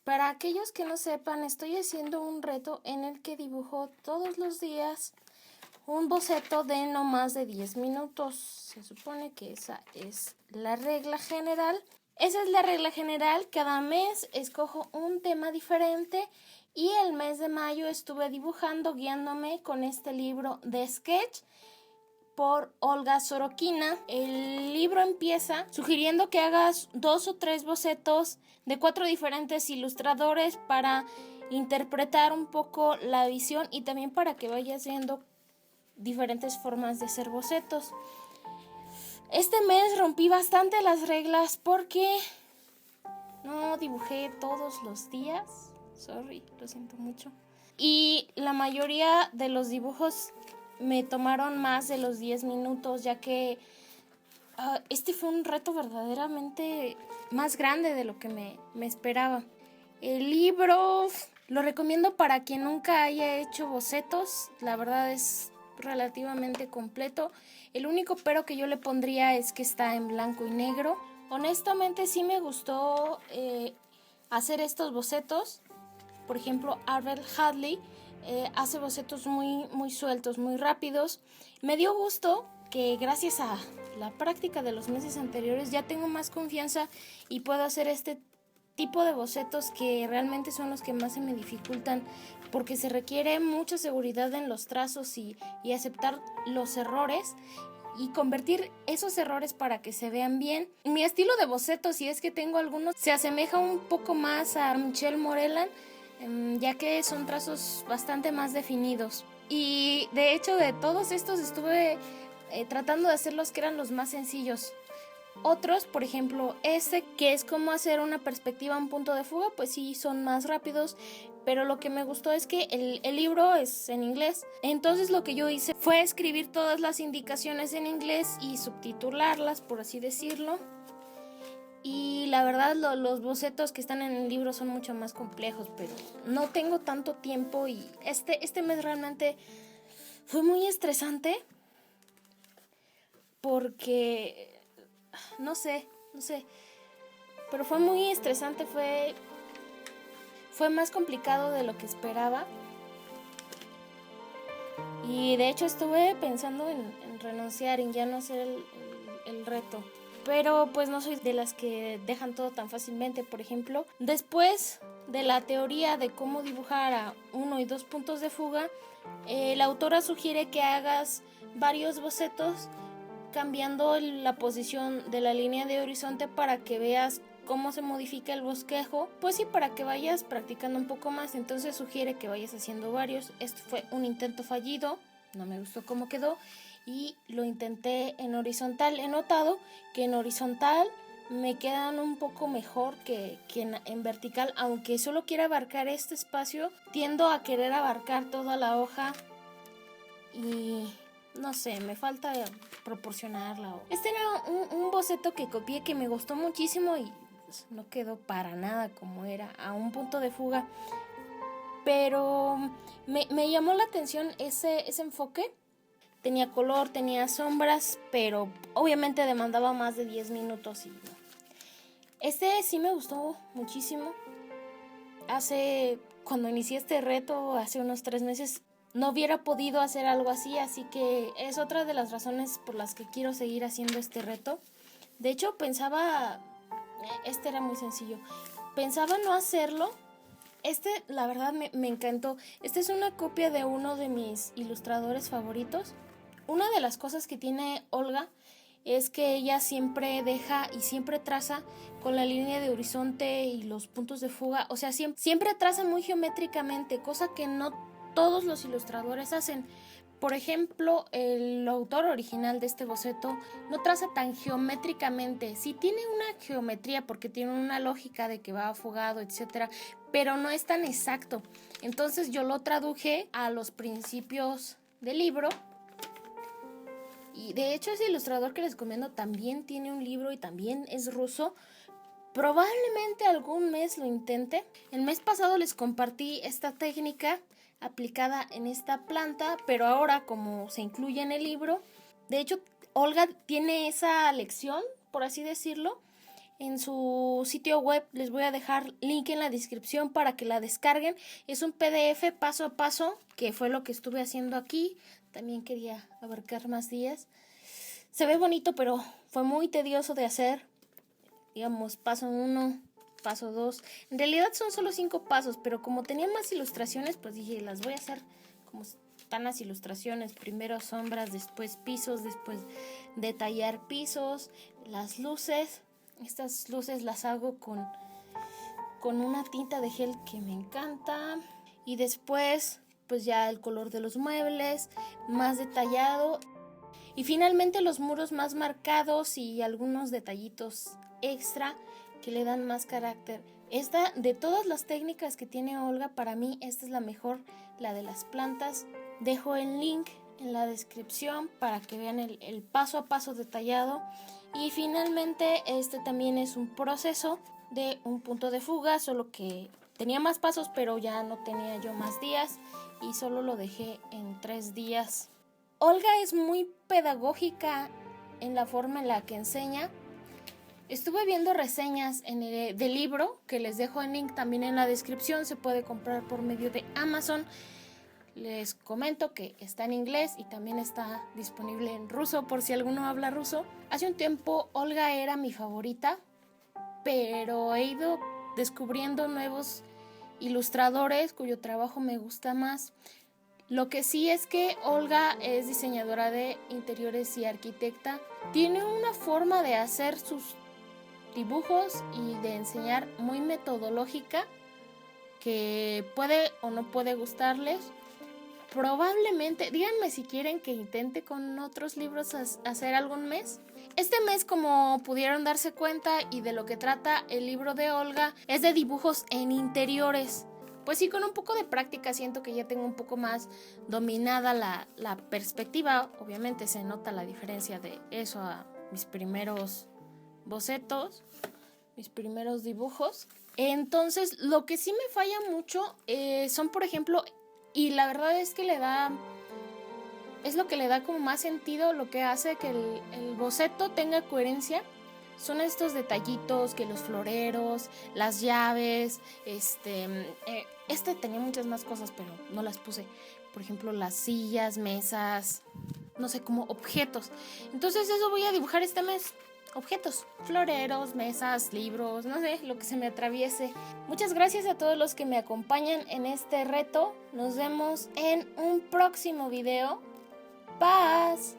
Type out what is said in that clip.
Para aquellos que no sepan, estoy haciendo un reto en el que dibujo todos los días un boceto de no más de 10 minutos. Se supone que esa es la regla general. Esa es la regla general. Cada mes escojo un tema diferente y el mes de mayo estuve dibujando guiándome con este libro de sketch por Olga Sorokina. El libro empieza sugiriendo que hagas 2 o 3 bocetos de 4 diferentes ilustradores para interpretar un poco la visión y también para que vayas viendo diferentes formas de hacer bocetos. Este mes rompí bastante las reglas porque no dibujé todos los días. Sorry, lo siento mucho. Y la mayoría de los dibujos me tomaron más de los 10 minutos, ya que este fue un reto verdaderamente más grande de lo que me esperaba. El libro lo recomiendo para quien nunca haya hecho bocetos. La verdad es relativamente completo. El único pero que yo le pondría es que está en blanco y negro. Honestamente sí me gustó hacer estos bocetos. Por ejemplo, Arbel Hadley hace bocetos muy sueltos, muy rápidos. Me dio gusto que gracias a la práctica de los meses anteriores ya tengo más confianza y puedo hacer este tipo de bocetos que realmente son los que más se me dificultan porque se requiere mucha seguridad en los trazos y aceptar los errores y convertir esos errores para que se vean bien. Mi estilo de boceto, si es que tengo algunos, se asemeja un poco más a Michel Moreland, ya que son trazos bastante más definidos. Y de hecho de todos estos estuve tratando de hacer los que eran los más sencillos. Otros, por ejemplo, este que es como hacer una perspectiva, un punto de fuga, pues sí son más rápidos, pero lo que me gustó es que el libro es en inglés. Entonces lo que yo hice fue escribir todas las indicaciones en inglés y subtitularlas, por así decirlo. Y la verdad los bocetos que están en el libro son mucho más complejos, pero no tengo tanto tiempo y este mes realmente fue muy estresante porque no sé, pero fue muy estresante, fue más complicado de lo que esperaba. Y de hecho estuve pensando en renunciar, en ya no hacer el reto. Pero pues no soy de las que dejan todo tan fácilmente. Por ejemplo, después de la teoría de cómo dibujar a 1 y 2 puntos de fuga, la autora sugiere que hagas varios bocetos cambiando la posición de la línea de horizonte para que veas cómo se modifica el bosquejo, pues sí, para que vayas practicando un poco más. Entonces sugiere que vayas haciendo varios. Esto fue un intento fallido, no me gustó cómo quedó y lo intenté en horizontal. He notado que en horizontal me quedan un poco mejor que en vertical, aunque solo quiero abarcar este espacio, tiendo a querer abarcar toda la hoja y no sé, me falta proporcionarla. Este era un boceto que copié que me gustó muchísimo y pues, no quedó para nada como era, a un punto de fuga. Pero me llamó la atención ese enfoque. Tenía color, tenía sombras, pero obviamente demandaba más de 10 minutos. Y este sí me gustó muchísimo. Cuando inicié este reto, hace unos 3 meses, no hubiera podido hacer algo así que es otra de las razones por las que quiero seguir haciendo este reto. De hecho, este era muy sencillo, pensaba no hacerlo. La verdad me encantó. Esta es una copia de uno de mis ilustradores favoritos. Una de las cosas que tiene Olga es que ella siempre deja y siempre traza con la línea de horizonte y los puntos de fuga. O sea, siempre traza muy geométricamente, cosa que no todos los ilustradores hacen. Por ejemplo, el autor original de este boceto no traza tan geométricamente. Sí tiene una geometría porque tiene una lógica de que va fugado, etcétera, pero no es tan exacto. Entonces yo lo traduje a los principios del libro. Y de hecho ese ilustrador que les recomiendo también tiene un libro y también es ruso. Probablemente algún mes lo intente. El mes pasado les compartí esta técnica aplicada en esta planta, pero ahora como se incluye en el libro, de hecho Olga tiene esa lección, por así decirlo, en su sitio web. Les voy a dejar link en la descripción para que la descarguen. Es un PDF paso a paso, que fue lo que estuve haciendo aquí. También quería abarcar más días. Se ve bonito, pero fue muy tedioso de hacer. Digamos, paso 1, paso 2. En realidad son solo 5 pasos, pero como tenía más ilustraciones, pues dije, las voy a hacer como están las ilustraciones. Primero sombras, después pisos, después detallar pisos, las luces. Estas luces las hago con una tinta de gel que me encanta. Y después, pues ya el color de los muebles, más detallado. Y finalmente los muros más marcados y algunos detallitos extra que le dan más carácter. Esta, de todas las técnicas que tiene Olga, para mí esta es la mejor, la de las plantas. Dejo el link en la descripción para que vean el paso a paso detallado. Y finalmente este también es un proceso de un punto de fuga, solo que tenía más pasos, pero ya no tenía yo más días y solo lo dejé en 3 días. Olga es muy pedagógica en la forma en la que enseña. Estuve viendo reseñas del libro, que les dejo el link también en la descripción. Se puede comprar por medio de Amazon. Les comento que está en inglés y también está disponible en ruso por si alguno habla ruso. Hace un tiempo Olga era mi favorita, pero he ido descubriendo nuevos ilustradores cuyo trabajo me gusta más. Lo que sí es que Olga es diseñadora de interiores y arquitecta. Tiene una forma de hacer sus dibujos y de enseñar muy metodológica que puede o no puede gustarles. Probablemente, díganme si quieren que intente con otros libros hacer algún mes. Este mes, como pudieron darse cuenta y de lo que trata el libro de Olga, es de dibujos en interiores. Pues sí, con un poco de práctica siento que ya tengo un poco más dominada la perspectiva. Obviamente se nota la diferencia de eso a mis primeros bocetos, mis primeros dibujos. Entonces, lo que sí me falla mucho son, por ejemplo, y la verdad es que es lo que le da como más sentido, lo que hace que el boceto tenga coherencia. Son estos detallitos, que los floreros, las llaves, tenía muchas más cosas, pero no las puse. Por ejemplo, las sillas, mesas, no sé, como objetos. Entonces eso voy a dibujar este mes. Objetos, floreros, mesas, libros, no sé, lo que se me atraviese. Muchas gracias a todos los que me acompañan en este reto. Nos vemos en un próximo video. Paz.